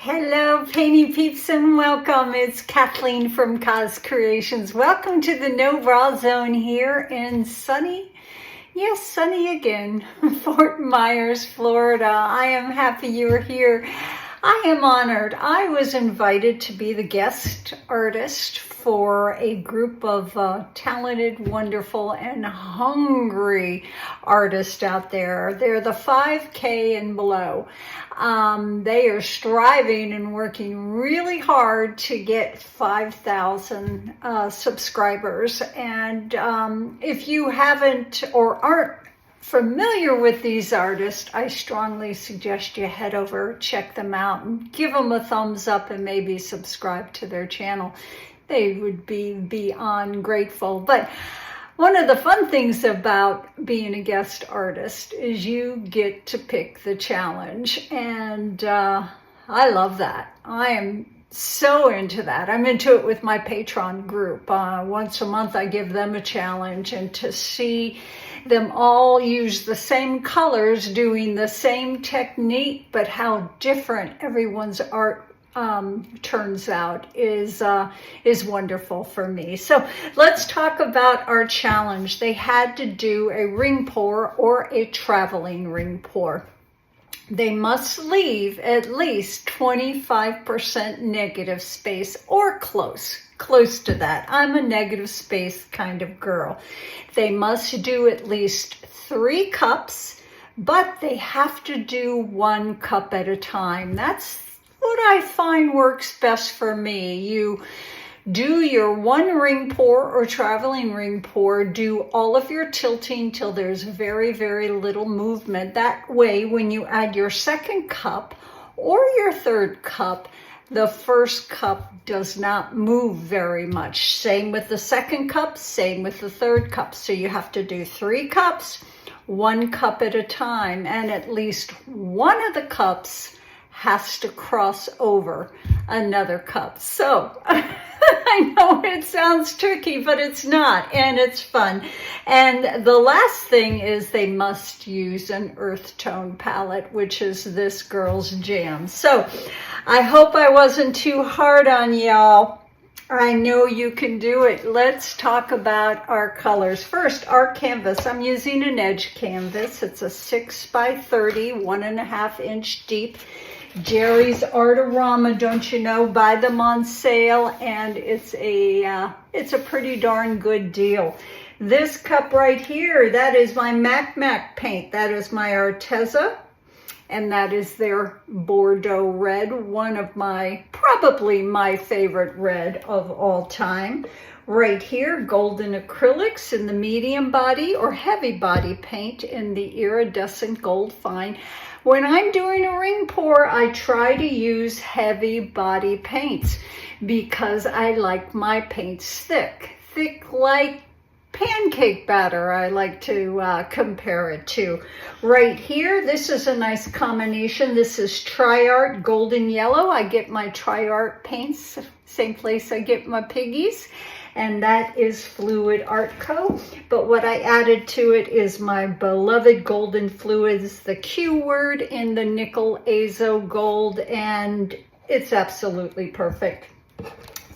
Hello, Painty Peeps, and welcome. It's Kathleen from Creations. Welcome to the No Bra Zone here in sunny again, Fort Myers, Florida. I am happy you're here. I am honored. I was invited to be the guest artist for a group of talented, wonderful, and hungry artists out there. They're the 5K and below. They are striving and working really hard to get 5,000 subscribers. And if you haven't or aren't familiar with these artists, I strongly suggest you head over, check them out, and give them a thumbs up and maybe subscribe to their channel. They would be beyond grateful. But one of the fun things about being a guest artist is you get to pick the challenge. And I love that. I am so into that. I'm into it with my Patreon group. Once a month I give them a challenge, and to see them all use the same colors, doing the same technique, but how different everyone's art turns out is wonderful for me. So let's talk about our challenge. They had to do a ring pour or a traveling ring pour. They must leave at least 25% negative space or close to that. I'm a negative space kind of girl. They must do at least 3 cups, but they have to do 1 cup at a time. That's what I find works best for me. You do your 1 ring pour or traveling ring pour, do all of your tilting till there's very, very little movement. That way, when you add your 2nd cup or your 3rd cup, the 1st cup does not move very much. Same with the 2nd cup, same with the 3rd cup. So you have to do 3 cups, 1 cup at a time, and at least one of the cups has to cross over another cup. So I know it sounds tricky, but it's not, and it's fun. And the last thing is they must use an earth tone palette, which is this girl's jam. So I hope I wasn't too hard on y'all. I know you can do it. Let's talk about our colors. First, our canvas. I'm using an edge canvas. It's a 6 by 30, 1.5 inch deep. Jerry's Artorama, don't you know, buy them on sale, and it's a pretty darn good deal. This cup right here, that is my Mac paint. That is my Arteza, and that is their Bordeaux red, one of probably my favorite red of all time. Right here, golden acrylics in the medium body or heavy body paint in the iridescent gold fine. When I'm doing a ring pour, I try to use heavy body paints because I like my paints thick like pancake batter. I like to compare it to. Right here, this is a nice combination. This is Tri-Art Golden Yellow. I get my Tri-Art paints, same place I get my piggies. And that is Fluid Art Co. But what I added to it is my beloved Golden Fluids, the Q word in the nickel azo gold, and it's absolutely perfect.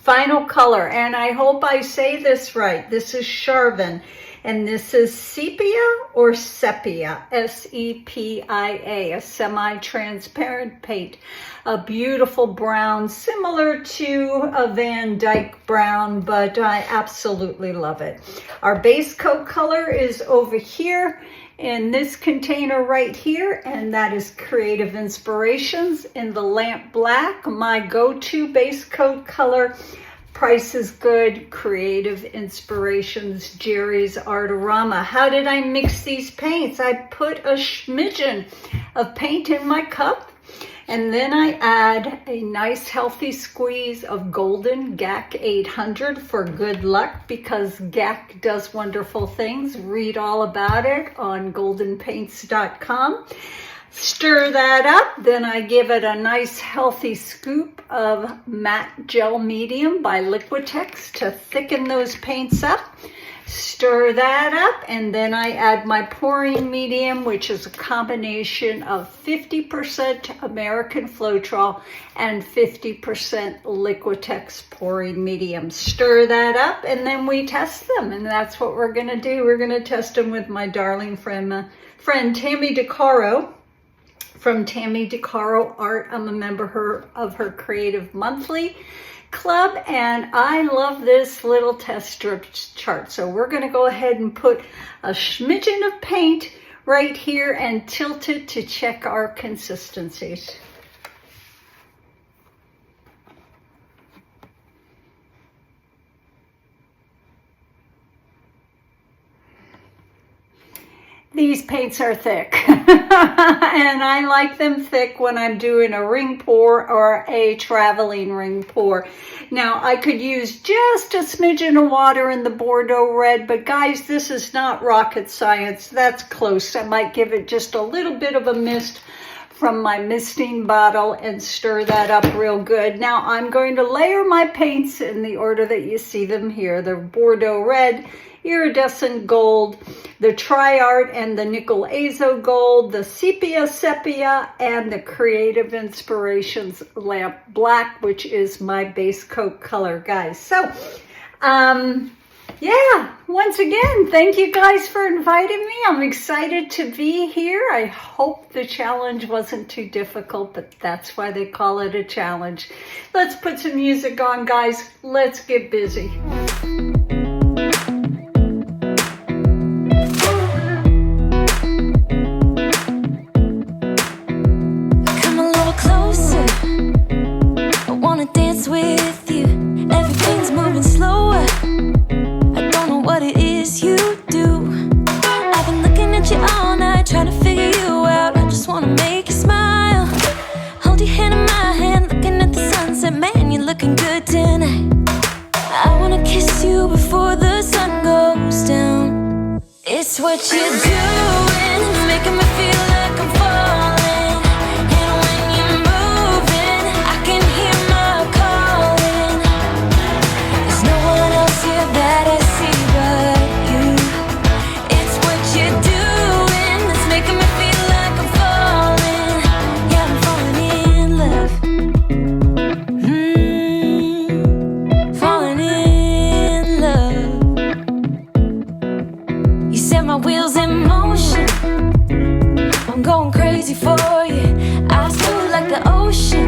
Final color, and I hope I say this right. This is Charvin, and this is Sepia or Sepia, S-E-P-I-A, a semi-transparent paint. A beautiful brown, similar to a Van Dyke brown, but I absolutely love it. Our base coat color is over here in this container right here, and that is Creative Inspirations in the Lamp Black, my go-to base coat color. Price is good, Creative Inspirations, Jerry's Artorama. How did I mix these paints? I put a smidgen of paint in my cup, and then I add a nice healthy squeeze of golden GAC 800 for good luck, because GAC does wonderful things. Read all about it on goldenpaints.com. Stir that up, then I give it a nice healthy scoop of matte gel medium by Liquitex to thicken those paints up. Stir that up, and then I add my pouring medium, which is a combination of 50% American Floetrol and 50% Liquitex pouring medium. Stir that up, and then we test them, and that's what we're going to do. We're going to test them with my darling friend Tammy DeCaro from Tammy DeCaro Art. I'm a member of her Creative Monthly Club, and I love this little test strip chart. So we're going to go ahead and put a smidgen of paint right here and tilt it to check our consistencies. These paints are thick, and I like them thick when I'm doing a ring pour or a traveling ring pour. Now, I could use just a smidgen of water in the Bordeaux red, but guys, this is not rocket science. That's close. I might give it just a little bit of a mist from my misting bottle and stir that up real good. Now, I'm going to layer my paints in the order that you see them here. The Bordeaux red, iridescent gold, the Tri-Art and the nickel azo gold, the sepia, and the Creative Inspirations lamp black, which is my base coat color, guys. So, yeah, once again, thank you guys for inviting me. I'm excited to be here. I hope the challenge wasn't too difficult, but that's why they call it a challenge. Let's put some music on, guys. Let's get busy. With you, everything's moving slower. I don't know what it is you do. I've been looking at you all night, trying to figure you out. I just wanna make you smile. Hold your hand in my hand, looking at the sunset. Man, you're looking good tonight. I wanna kiss you before the sun goes down. It's what you're doing, making me feel like I'm falling. That I see but you. It's what you're doing that's making me feel like I'm falling. Yeah, I'm falling in love. Falling in love. You set my wheels in motion. I'm going crazy for you. Eyes blue like the ocean.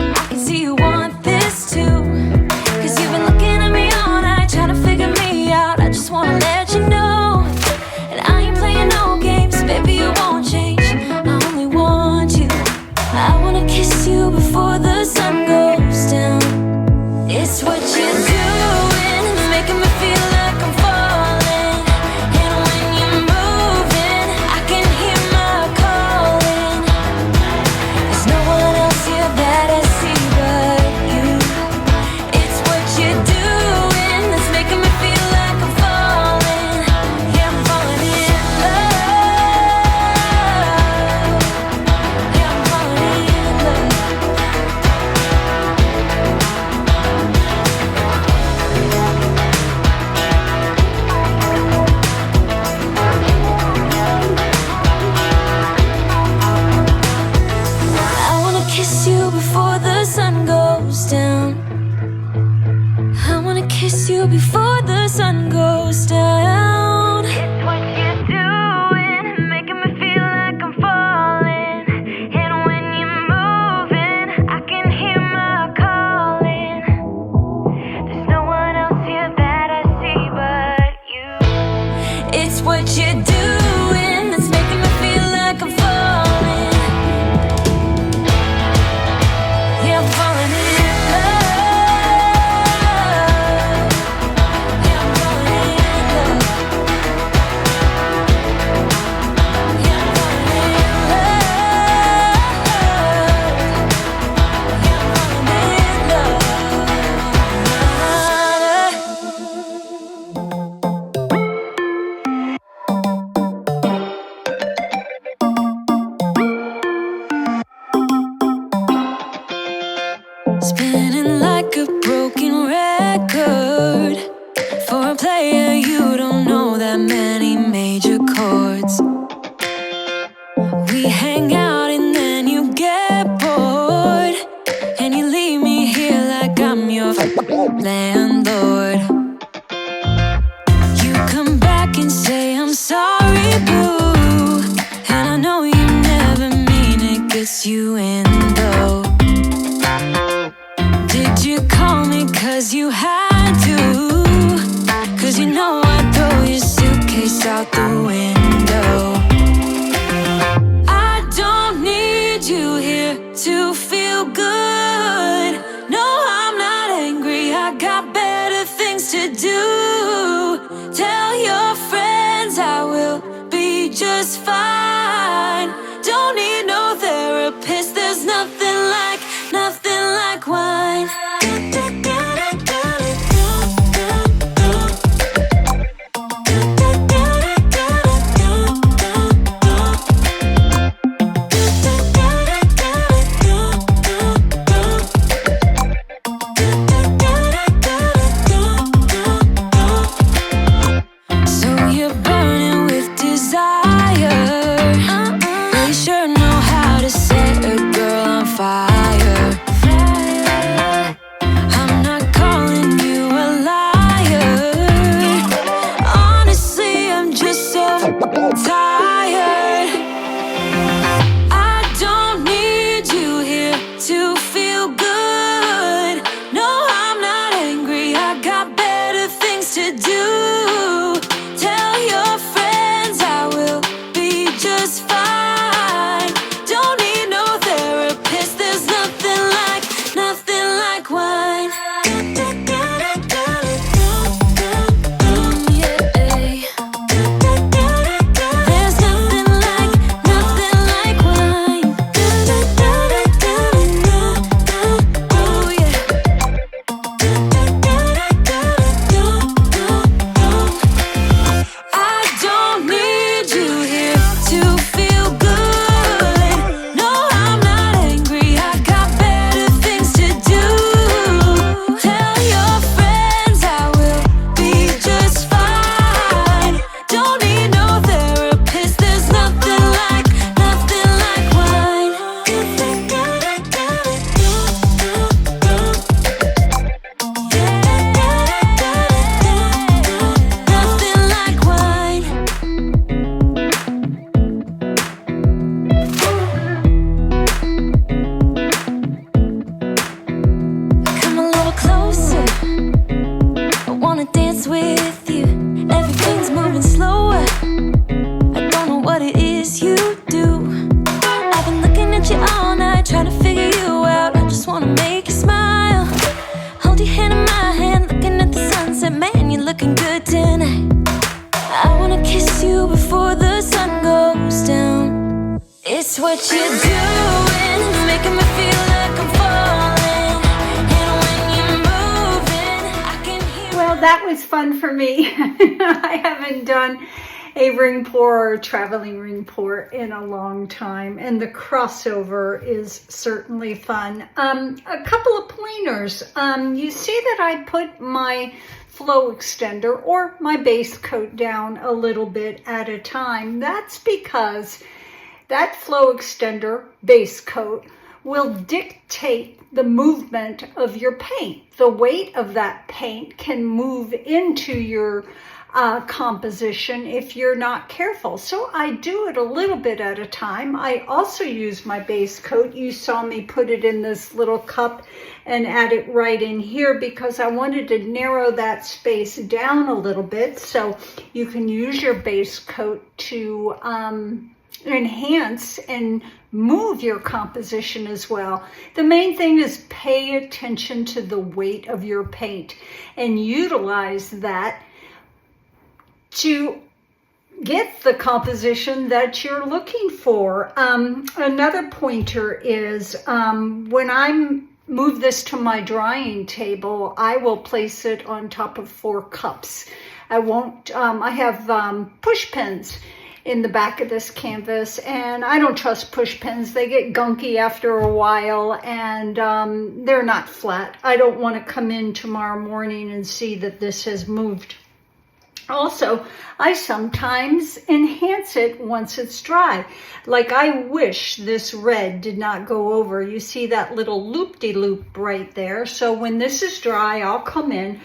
I can see you want this too. Cause you've been looking at me all night, trying to figure me out. I just wanna let you know, and I ain't playing no games, baby, you won't change. I only want you. I wanna kiss you before the sun goes down. It's what you're doing, making me feel like I'm falling. And when you're moving, I can hear my calling. There's no one else here We hang out and then you get bored, and you leave me here like I'm your landlord. You come back and say I'm sorry, boo, and I know you never mean it, gets you in though. Did you call me 'cause you had to? 'Cause you know I'd throw your suitcase out the window. I don't need you here to feel good. No, I'm not angry, I got better things to do. Tell your friends I will be just fine. Don't need no therapist, there's nothing like wine. So you're burning with desire. You sure know how to set a girl on fire. I'm not calling you a liar. Honestly, I'm just so tired. I don't need you here to feel good. No, I'm not angry, I got better things to do. Tell your friends I will be just fine. Don't need no therapist, there's nothing like wine. Yeah. There's nothing like wine. Oh yeah. I don't need you here to feel good. No, I'm not angry, I got better things to do. Tell your friends I will be just fine. Don't need no therapist, there's nothing like wine. Nothing like wine. Come a little closer, I wanna dance with you. Everything's moving slower, I don't know what it is you do. I've been looking at you all night, trying to figure you out. I just wanna make you smile. Hold your hand in my hand, looking at the sunset. Man, you're looking good tonight. I wanna kiss you before the sun goes down. It's what you're doing, making me feel like I'm falling. And when you're moving, I can hear. Well, that was fun for me. I haven't done a ring pour or traveling ring pour in a long time, and the crossover is certainly fun. A couple of pointers. You see that I put my flow extender or my base coat down a little bit at a time. That's because that flow extender base coat will dictate the movement of your paint. The weight of that paint can move into your composition if you're not careful. So I do it a little bit at a time. I also use my base coat. You saw me put it in this little cup and add it right in here because I wanted to narrow that space down a little bit, so you can use your base coat to enhance and move your composition as well. The main thing is pay attention to the weight of your paint and utilize that to get the composition that you're looking for. Another pointer is when I move this to my drying table, I will place it on top of 4 cups. I have push pins in the back of this canvas, and I don't trust push pins. They get gunky after a while, and they're not flat. I don't want to come in tomorrow morning and see that this has moved Also, I sometimes enhance it once it's dry. Like I wish this red did not go over. You see that little loop-de-loop right there. So when this is dry, I'll come in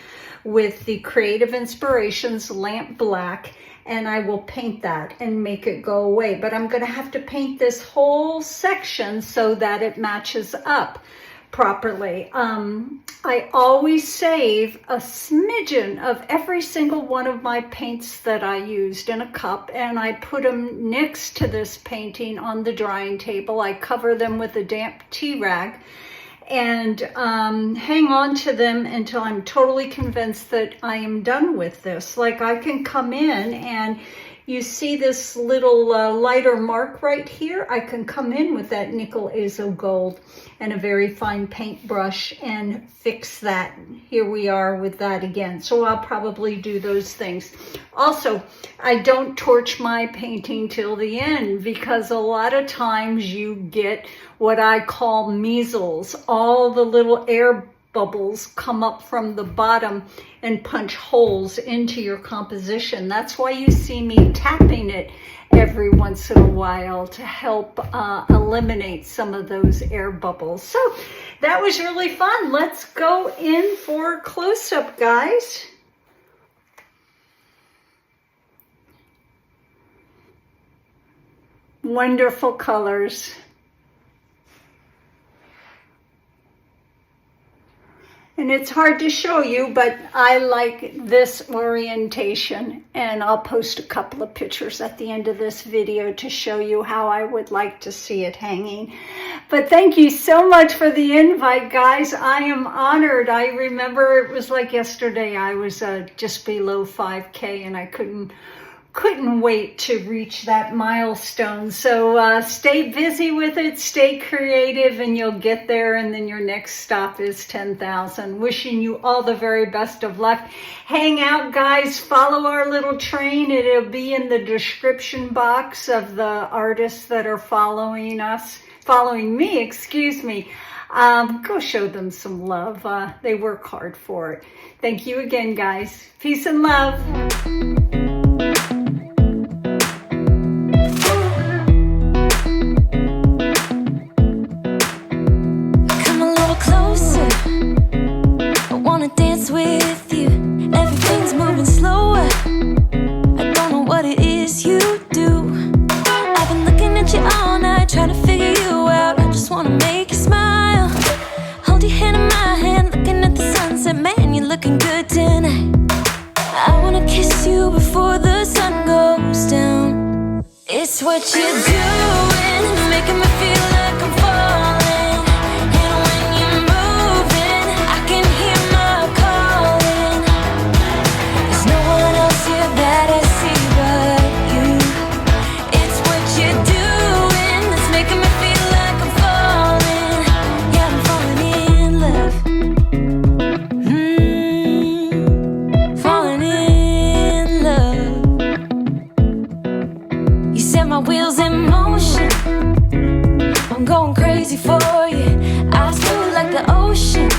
with the Creative Inspirations Lamp Black and I will paint that and make it go away. But I'm going to have to paint this whole section so that it matches up properly. I always save a smidgen of every single one of my paints that I used in a cup, and I put them next to this painting on the drying table. I cover them with a damp tea rag and hang on to them until I'm totally convinced that I am done with this. Like I can come in and you see this little lighter mark right here. I can come in with that nickel azo gold and a very fine paintbrush and fix that. Here we are with that again. So I'll probably do those things. Also, I don't torch my painting till the end because a lot of times you get what I call measles. All the little air bubbles come up from the bottom and punch holes into your composition. That's why you see me tapping it every once in a while to help eliminate some of those air bubbles. So that was really fun. Let's go in for a close-up, guys. Wonderful colors. And it's hard to show you, but I like this orientation, and I'll post a couple of pictures at the end of this video to show you how I would like to see it hanging. But thank you so much for the invite, guys. I am honored. I remember it was like yesterday. I was just below 5K, and I couldn't wait to reach that milestone. So stay busy with it, stay creative, and you'll get there. And then your next stop is 10,000. Wishing you all the very best of luck. Hang out, guys. Follow our little train. It'll be in the description box of the artists that are following me, excuse me. Go show them some love. They work hard for it. Thank you again, guys. Peace and love. With you, everything's moving slower. I don't know what it is you do. I've been looking at you all night, trying to figure you out. I just wanna make you smile. Hold your hand in my hand, looking at the sunset. Man, you're looking good tonight. I wanna kiss you before the sun goes down. It's what you're doing, it's making me feel like I'm falling. And when you're moving, I can hear my calling. There's no one else here that I see but you. It's what you're doing that's making me feel like I'm falling. Yeah, I'm falling in love. You set my wheels in motion. I'm going crazy for you. Eyes blue like the ocean.